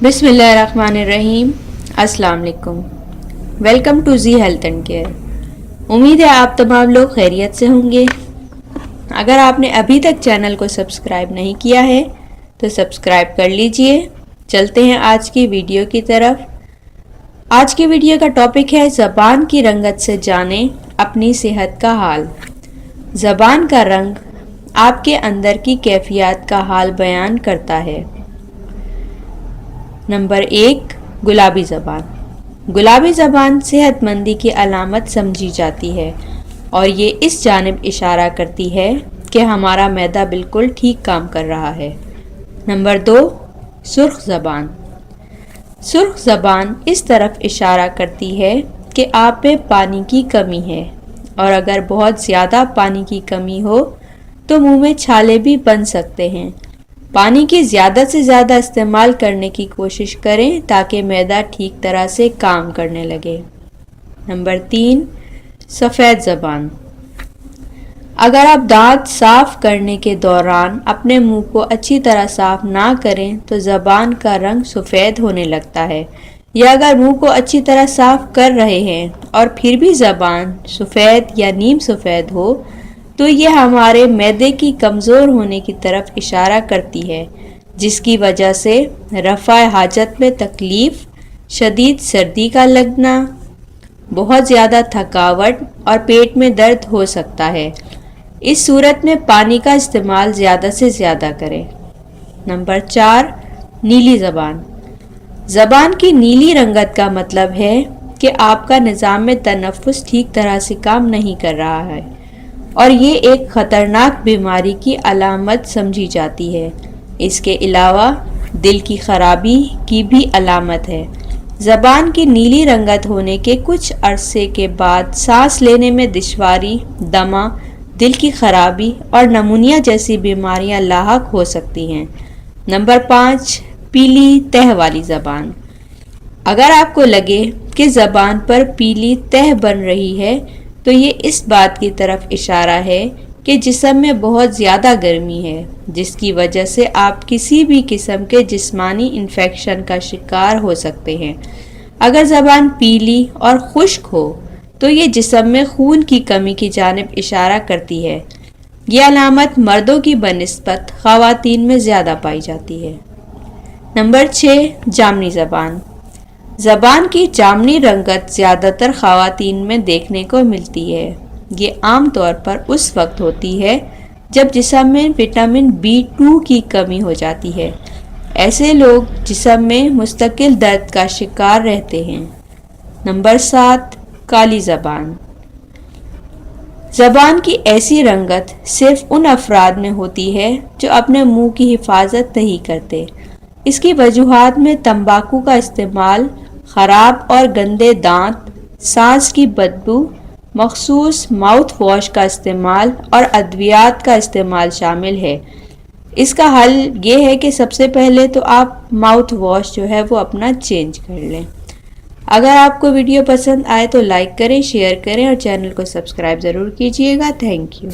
بسم اللہ الرحمن الرحیم۔ السلام علیکم، welcome to the health and care. امید ہے آپ تمام لوگ خیریت سے ہوں گے۔ اگر آپ نے ابھی تک چینل کو سبسکرائب نہیں کیا ہے تو سبسکرائب کر لیجئے۔ چلتے ہیں آج کی ویڈیو کی طرف۔ آج کی ویڈیو کا ٹاپک ہے زبان کی رنگت سے جانیں اپنی صحت کا حال۔ زبان کا رنگ آپ کے اندر کی کیفیات کا حال بیان کرتا ہے۔ نمبر 1، گلابی زبان۔ گلابی زبان صحت مندی کی علامت سمجھی جاتی ہے اور یہ اس جانب اشارہ کرتی ہے کہ ہمارا معدہ بالکل ٹھیک کام کر رہا ہے۔ نمبر 2، سرخ زبان۔ سرخ زبان اس طرف اشارہ کرتی ہے کہ آپ میں پانی کی کمی ہے، اور اگر بہت زیادہ پانی کی کمی ہو تو منہ میں چھالے بھی بن سکتے ہیں۔ پانی کی زیادہ سے زیادہ استعمال کرنے کی کوشش کریں تاکہ معدہ ٹھیک طرح سے کام کرنے لگے۔ نمبر 3، سفید زبان۔ اگر آپ دانت صاف کرنے کے دوران اپنے منہ کو اچھی طرح صاف نہ کریں تو زبان کا رنگ سفید ہونے لگتا ہے، یا اگر منہ کو اچھی طرح صاف کر رہے ہیں اور پھر بھی زبان سفید یا نیم سفید ہو تو یہ ہمارے معدے کی کمزور ہونے کی طرف اشارہ کرتی ہے، جس کی وجہ سے رفع حاجت میں تکلیف، شدید سردی کا لگنا، بہت زیادہ تھکاوٹ اور پیٹ میں درد ہو سکتا ہے۔ اس صورت میں پانی کا استعمال زیادہ سے زیادہ کریں۔ نمبر 4، نیلی زبان۔ زبان کی نیلی رنگت کا مطلب ہے کہ آپ کا نظام تنفس ٹھیک طرح سے کام نہیں کر رہا ہے، اور یہ ایک خطرناک بیماری کی علامت سمجھی جاتی ہے۔ اس کے علاوہ دل کی خرابی کی بھی علامت ہے۔ زبان کی نیلی رنگت ہونے کے کچھ عرصے کے بعد سانس لینے میں دشواری، دمہ، دل کی خرابی اور نمونیا جیسی بیماریاں لاحق ہو سکتی ہیں۔ نمبر 5، پیلی تہہ والی زبان۔ اگر آپ کو لگے کہ زبان پر پیلی تہہ بن رہی ہے تو یہ اس بات کی طرف اشارہ ہے کہ جسم میں بہت زیادہ گرمی ہے، جس کی وجہ سے آپ کسی بھی قسم کے جسمانی انفیکشن کا شکار ہو سکتے ہیں۔ اگر زبان پیلی اور خشک ہو تو یہ جسم میں خون کی کمی کی جانب اشارہ کرتی ہے۔ یہ علامت مردوں کی بنسبت خواتین میں زیادہ پائی جاتی ہے۔ نمبر 6، جامنی زبان۔ زبان کی جامنی رنگت زیادہ تر خواتین میں دیکھنے کو ملتی ہے۔ یہ عام طور پر اس وقت ہوتی ہے جب جسم میں وٹامن B2 کی کمی ہو جاتی ہے۔ ایسے لوگ جسم میں مستقل درد کا شکار رہتے ہیں۔ نمبر 7، کالی زبان۔ زبان کی ایسی رنگت صرف ان افراد میں ہوتی ہے جو اپنے منہ کی حفاظت نہیں کرتے۔ اس کی وجوہات میں تمباکو کا استعمال، خراب اور گندے دانت، سانس کی بدبو، مخصوص ماؤتھ واش کا استعمال اور ادویات کا استعمال شامل ہے۔ اس کا حل یہ ہے کہ سب سے پہلے تو آپ ماؤتھ واش جو ہے وہ اپنا چینج کر لیں۔ اگر آپ کو ویڈیو پسند آئے تو لائک کریں، شیئر کریں اور چینل کو سبسکرائب ضرور کیجیے گا۔ Thank you.